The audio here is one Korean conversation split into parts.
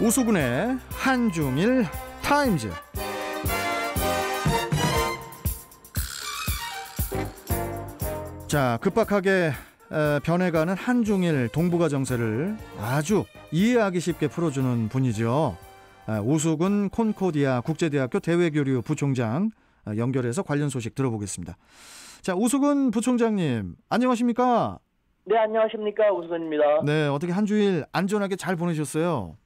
오수근의 한중일 타임즈. 자, 급박하게 변해가는 한중일 동북아 정세를 아주 이해하기 쉽게 풀어주는 분이죠. 오수근 콘코디아 국제대학교 대외교류 부총장 연결해서 관련 소식 들어보겠습니다. 자, 오수근 부총장님, 안녕하십니까? 네, 안녕하십니까. 오수근입니다. 네, 어떻게 한 주일 안전하게 잘 보내셨어요?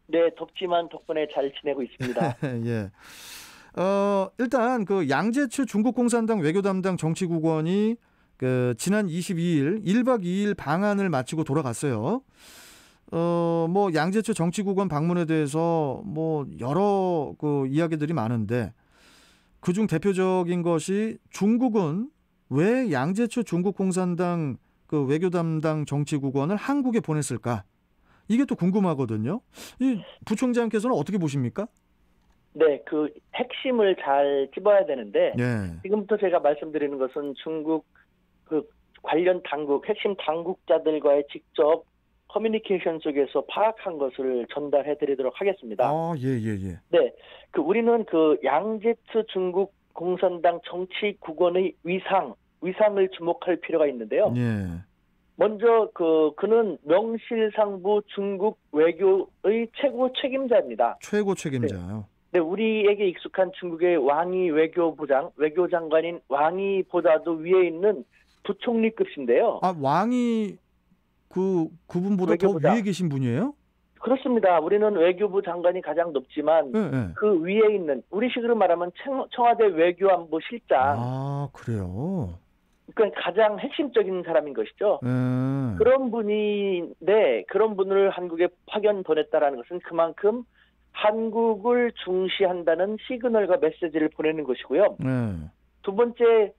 네, 덥지만 덕분에 잘 지내고 있습니다. 예. 일단 그 양재추 중국 공산당 외교 담당 정치국원이 지난 22일 1박 2일 방한을 마치고 돌아갔어요. 뭐 양재추 정치국원 방문에 대해서 뭐 여러 그 이야기들이 많은데 그중 대표적인 것이 중국은 왜 양재추 중국 공산당 그 외교 담당 정치국원을 한국에 보냈을까? 이게 또 궁금하거든요. 이 부총장께서는 어떻게 보십니까? 네, 그 핵심을 잘 찝어야 되는데 네. 지금부터 제가 말씀드리는 것은 중국 그 관련 당국, 핵심 당국자들과의 직접 커뮤니케이션 속에서 파악한 것을 전달해 드리도록 하겠습니다. 예. 네, 그 우리는 그 양재츠 중국 공산당 정치국원의 위상을 주목할 필요가 있는데요. 예. 먼저 그는 명실상부 중국 외교의 최고 책임자입니다. 최고 책임자요. 네, 우리에게 익숙한 중국의 왕이 외교장관인 왕이보다도 위에 있는 부총리급인데요. 아, 왕이 그분보다 외교부장. 더 위에 계신 분이에요? 그렇습니다. 우리는 외교부 장관이 가장 높지만 네. 그 위에 있는 우리식으로 말하면 청와대 외교안보 실장. 아, 그래요? 그러니까 가장 핵심적인 사람인 것이죠. 그런 분인데 그런 분을 한국에 파견 보냈다라는 것은 그만큼 한국을 중시한다는 시그널과 메시지를 보내는 것이고요. 두 번째,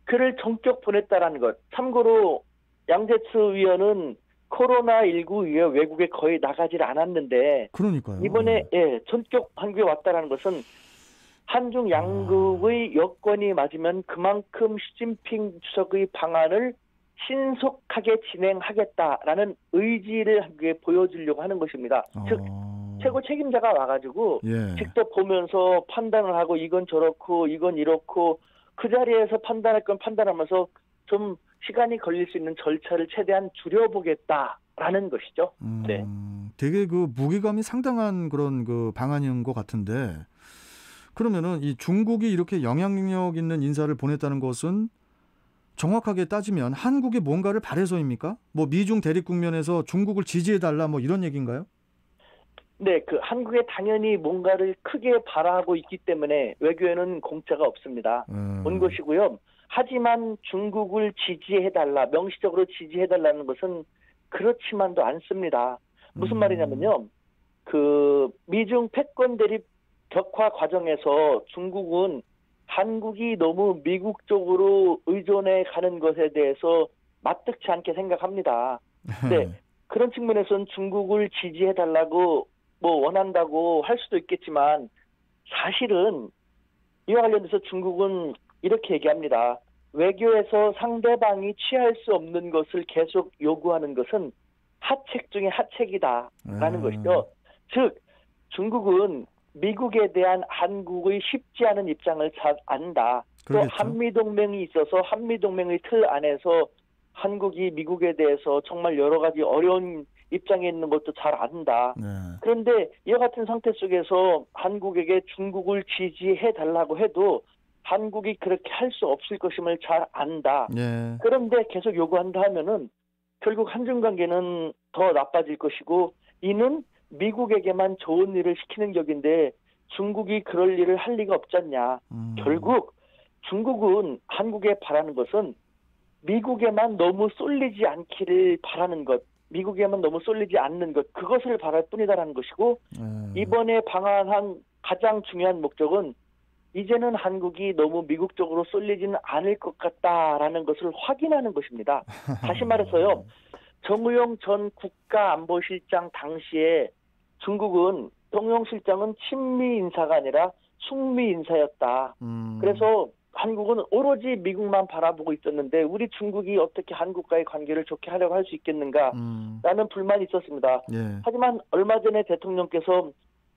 그를 전격 보냈다라는 것. 참고로 양재츠 위원은 코로나19 이후에 외국에 거의 나가질 않았는데 그러니까요. 이번에 전격 한국에 왔다라는 것은 한중 양국의 여건이 맞으면 그만큼 시진핑 주석의 방안을 신속하게 진행하겠다라는 의지를 한국에 보여주려고 하는 것입니다. 즉 최고 책임자가 와가지고 직접 보면서 판단을 하고 이건 저렇고 이건 이렇고 그 자리에서 판단할 건 판단하면서 좀 시간이 걸릴 수 있는 절차를 최대한 줄여보겠다라는 것이죠. 네. 되게 그 무게감이 상당한 그런 그 방안인 것 같은데 그러면은 이 중국이 이렇게 영향력 있는 인사를 보냈다는 것은 정확하게 따지면 한국이 뭔가를 바래서입니까? 뭐 미중 대립 국면에서 중국을 지지해달라 뭐 이런 얘기인가요? 네, 그 한국에 당연히 뭔가를 크게 바라고 있기 때문에 외교에는 공짜가 없습니다. 온 것이고요. 하지만 중국을 지지해달라, 명시적으로 지지해달라는 것은 그렇지만도 않습니다. 무슨 말이냐면요. 그 미중 패권 대립 격화 과정에서 중국은 한국이 너무 미국 쪽으로 의존해 가는 것에 대해서 마뜩치 않게 생각합니다. 네, 그런 측면에서는 중국을 지지해달라고 뭐 원한다고 할 수도 있겠지만 사실은 이와 관련해서 중국은 이렇게 얘기합니다. 외교에서 상대방이 취할 수 없는 것을 계속 요구하는 것은 하책 중에 하책이다라는 것이죠. 즉 중국은 미국에 대한 한국의 쉽지 않은 입장을 잘 안다. 그렇겠죠. 또 한미동맹이 있어서 한미동맹의 틀 안에서 한국이 미국에 대해서 정말 여러 가지 어려운 입장에 있는 것도 잘 안다. 그런데 이와 같은 상태 속에서 한국에게 중국을 지지해달라고 해도 한국이 그렇게 할 수 없을 것임을 잘 안다. 그런데 계속 요구한다 하면은 결국 한중 관계는 더 나빠질 것이고 이는 미국에게만 좋은 일을 시키는 격인데 중국이 그럴 일을 할 리가 없지 않냐. 결국 중국은 한국에 바라는 것은 미국에만 너무 쏠리지 않기를 바라는 것. 미국에만 너무 쏠리지 않는 것. 그것을 바랄 뿐이다라는 것이고 이번에 방한한 가장 중요한 목적은 이제는 한국이 너무 미국 쪽으로 쏠리지는 않을 것 같다라는 것을 확인하는 것입니다. 다시 말해서요. 정우영 전 국가안보실장 당시에 정우영 실장은 친미 인사가 아니라 숙미 인사였다. 그래서 한국은 오로지 미국만 바라보고 있었는데 우리 중국이 어떻게 한국과의 관계를 좋게 하려고 할 수 있겠는가라는 불만이 있었습니다. 예. 하지만 얼마 전에 대통령께서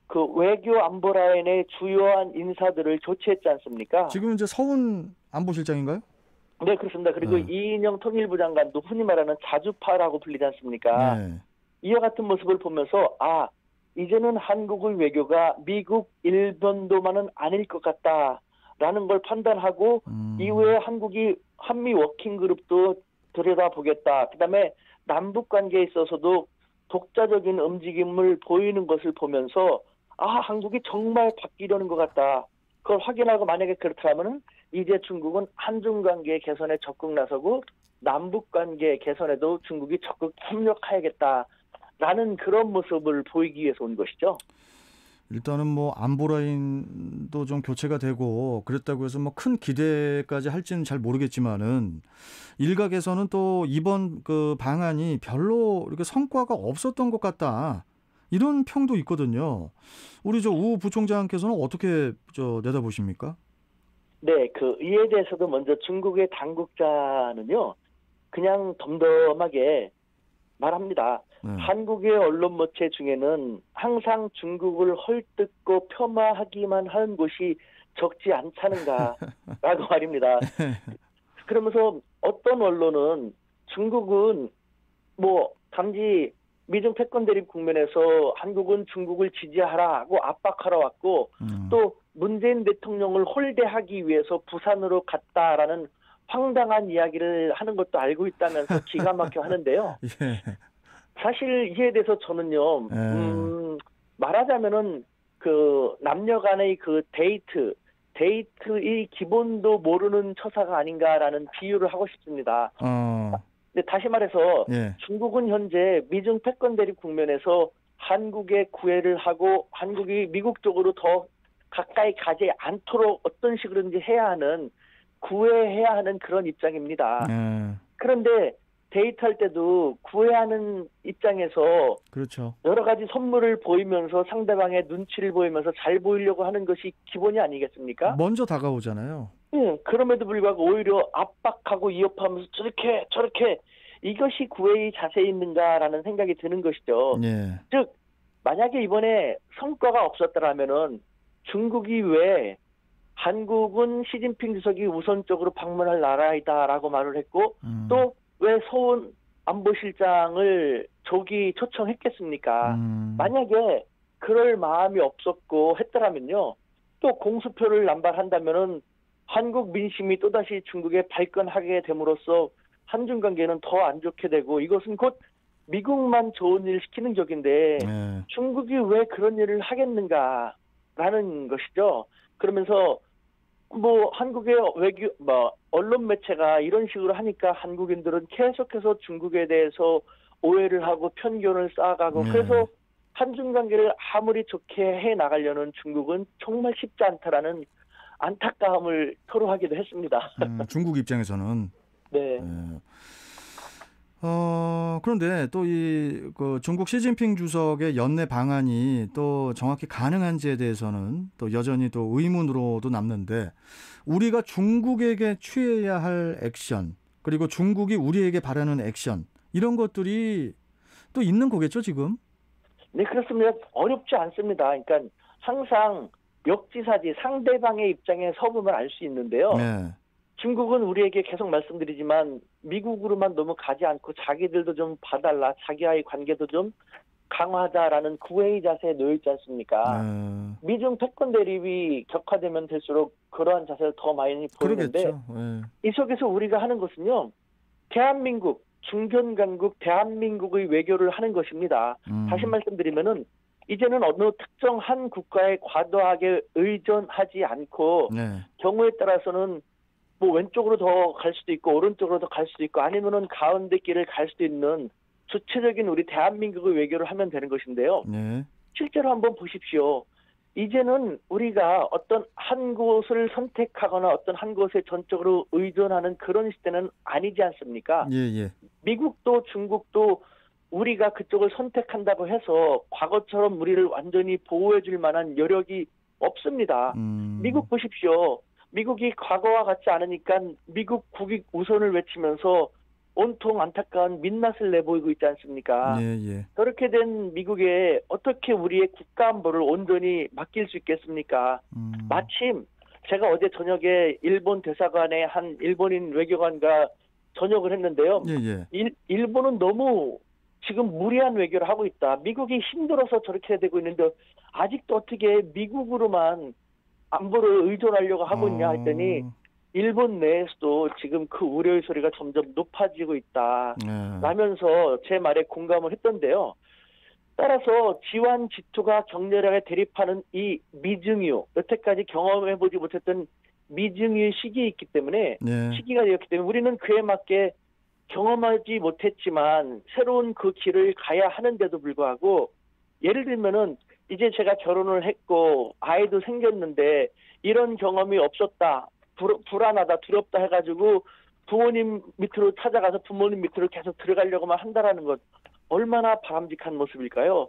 그 외교 안보 라인의 주요한 인사들을 조치했지 않습니까? 지금 이제 서훈 안보실장인가요? 네, 그렇습니다. 그리고 이인영 통일부 장관도 흔히 말하는 자주파라고 불리지 않습니까? 네. 이와 같은 모습을 보면서 이제는 한국의 외교가 미국, 일본도만은 아닐 것 같다라는 걸 판단하고 이후에 한국이 한미 워킹그룹도 들여다보겠다. 그다음에 남북 관계에 있어서도 독자적인 움직임을 보이는 것을 보면서 한국이 정말 바뀌려는 것 같다. 그걸 확인하고 만약에 그렇다면 이제 중국은 한중 관계 개선에 적극 나서고 남북 관계 개선에도 중국이 적극 협력해야겠다라는 그런 모습을 보이기 위해서 온 것이죠. 일단은 뭐 안보 라인도 좀 교체가 되고 그랬다고 해서 뭐 큰 기대까지 할지는 잘 모르겠지만은 일각에서는 또 이번 그 방안이 별로 이렇게 성과가 없었던 것 같다. 이런 평도 있거든요. 우리 우 부총장께서는 어떻게 내다보십니까? 네, 이에 대해서도 먼저 중국의 당국자는요, 그냥 덤덤하게 말합니다. 한국의 언론 매체 중에는 항상 중국을 헐뜯고 폄하하기만 하는 곳이 적지 않다는가라고 말입니다. 그러면서 어떤 언론은 중국은 단지 미중 패권 대립 국면에서 한국은 중국을 지지하라고 압박하러 왔고 또 문재인 대통령을 홀대하기 위해서 부산으로 갔다라는 황당한 이야기를 하는 것도 알고 있다면서 기가 막혀 하는데요. 예. 사실 이에 대해서 저는요, 말하자면은 남녀 간의 데이트의 기본도 모르는 처사가 아닌가라는 비유를 하고 싶습니다. 근데 다시 말해서 중국은 현재 미중 패권 대립 국면에서 한국에 구애를 하고 한국이 미국 쪽으로 더 가까이 가지 않도록 어떤 식으로든지 구애해야 하는 그런 입장입니다. 그런데 데이트할 때도 구애하는 입장에서 그렇죠. 여러 가지 선물을 보이면서 상대방의 눈치를 보이면서 잘 보이려고 하는 것이 기본이 아니겠습니까? 먼저 다가오잖아요. 네, 그럼에도 불구하고 오히려 압박하고 위협하면서 저렇게 이것이 구애의 자세에 있는가라는 생각이 드는 것이죠. 예. 즉 만약에 이번에 성과가 없었더라면은 중국이 왜 한국은 시진핑 주석이 우선적으로 방문할 나라이다라고 말을 했고 또 왜 서훈 안보실장을 조기 초청했겠습니까? 만약에 그럴 마음이 없었고 했더라면요. 또 공수표를 남발한다면은 한국 민심이 또다시 중국에 발끈하게 됨으로써 한중 관계는 더 안 좋게 되고 이것은 곧 미국만 좋은 일 시키는 격인데 중국이 왜 그런 일을 하겠는가라는 것이죠. 그러면서 한국의 언론 매체가 이런 식으로 하니까 한국인들은 계속해서 중국에 대해서 오해를 하고 편견을 쌓아가고 그래서 한중 관계를 아무리 좋게 해 나가려는 중국은 정말 쉽지 않다라는 안타까움을 토로하기도 했습니다. 중국 입장에서는 네. 그런데 또 중국 시진핑 주석의 연내 방안이 또 정확히 가능한지에 대해서는 또 여전히 또 의문으로도 남는데 우리가 중국에게 취해야 할 액션 그리고 중국이 우리에게 바라는 액션 이런 것들이 또 있는 거겠죠 지금? 네, 그렇습니다. 어렵지 않습니다. 그러니까 항상 역지사지 상대방의 입장에 서보면 알 수 있는데요. 네. 중국은 우리에게 계속 말씀드리지만 미국으로만 너무 가지 않고 자기들도 좀 봐달라, 자기와의 관계도 좀 강화하자라는 구애의 자세에 놓여있지 않습니까? 미중 패권 대립이 격화되면 될수록 그러한 자세를 더 많이 보이는데 이 속에서 우리가 하는 것은요. 대한민국, 중견강국 대한민국의 외교를 하는 것입니다. 다시 말씀드리면은 이제는 어느 특정 한 국가에 과도하게 의존하지 않고 경우에 따라서는 왼쪽으로 더 갈 수도 있고 오른쪽으로 더 갈 수도 있고 아니면은 가운데 길을 갈 수도 있는 주체적인 우리 대한민국의 외교를 하면 되는 것인데요. 실제로 한번 보십시오. 이제는 우리가 어떤 한 곳을 선택하거나 어떤 한 곳에 전적으로 의존하는 그런 시대는 아니지 않습니까? 미국도 중국도 우리가 그쪽을 선택한다고 해서 과거처럼 우리를 완전히 보호해 줄 만한 여력이 없습니다. 미국 보십시오. 미국이 과거와 같지 않으니까 미국 국익 우선을 외치면서 온통 안타까운 민낯을 내보이고 있지 않습니까? 예, 예. 그렇게 된 미국에 어떻게 우리의 국가 안보를 온전히 맡길 수 있겠습니까? 마침 제가 어제 저녁에 일본 대사관에 한 일본인 외교관과 저녁을 했는데요. 예, 예. 일본은 너무 지금 무리한 외교를 하고 있다. 미국이 힘들어서 저렇게 되고 있는데 아직도 어떻게 미국으로만 안보를 의존하려고 하고 있냐 했더니 일본 내에서도 지금 그 우려의 소리가 점점 높아지고 있다 라면서 제 말에 공감을 했던데요. 따라서 지완 지투가 격렬하게 대립하는 이 미증유, 여태까지 경험해보지 못했던 미증유의 시기에 있기 때문에 시기가 되었기 때문에 우리는 그에 맞게 경험하지 못했지만 새로운 그 길을 가야 하는데도 불구하고 예를 들면은 이제 제가 결혼을 했고 아이도 생겼는데 이런 경험이 없었다. 불안하다, 두렵다 해가지고 부모님 밑으로 찾아가서 부모님 밑으로 계속 들어가려고만 한다라는 것 얼마나 바람직한 모습일까요?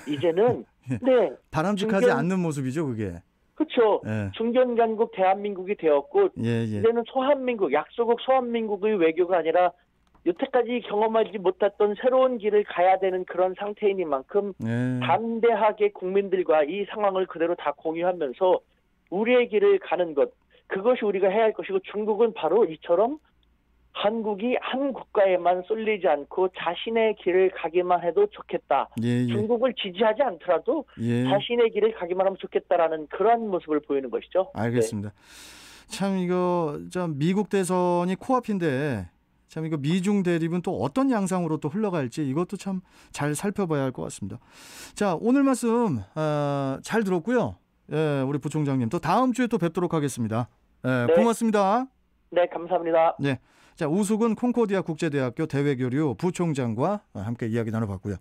이제는 네 바람직하지 않는 모습이죠, 그게. 그렇죠. 중견간국 대한민국이 되었고 이제는 소한민국, 약소국 소한민국의 외교가 아니라 여태까지 경험하지 못했던 새로운 길을 가야 되는 그런 상태이니만큼 담대하게 국민들과 이 상황을 그대로 다 공유하면서 우리의 길을 가는 것, 그것이 우리가 해야 할 것이고 중국은 바로 이처럼 한국이 한 국가에만 쏠리지 않고 자신의 길을 가기만 해도 좋겠다. 중국을 지지하지 않더라도 자신의 길을 가기만 하면 좋겠다라는 그런 모습을 보이는 것이죠. 알겠습니다. 참 이거 참 미국 대선이 코앞인데 참 이거 미중 대립은 또 어떤 양상으로 또 흘러갈지 이것도 참 잘 살펴봐야 할 것 같습니다. 자, 오늘 말씀 잘 들었고요. 우리 부총장님 또 다음 주에 또 뵙도록 하겠습니다. 고맙습니다. 네, 감사합니다. 네, 자 우숙은 콩코디아 국제대학교 대외교류 부총장과 함께 이야기 나눠봤고요.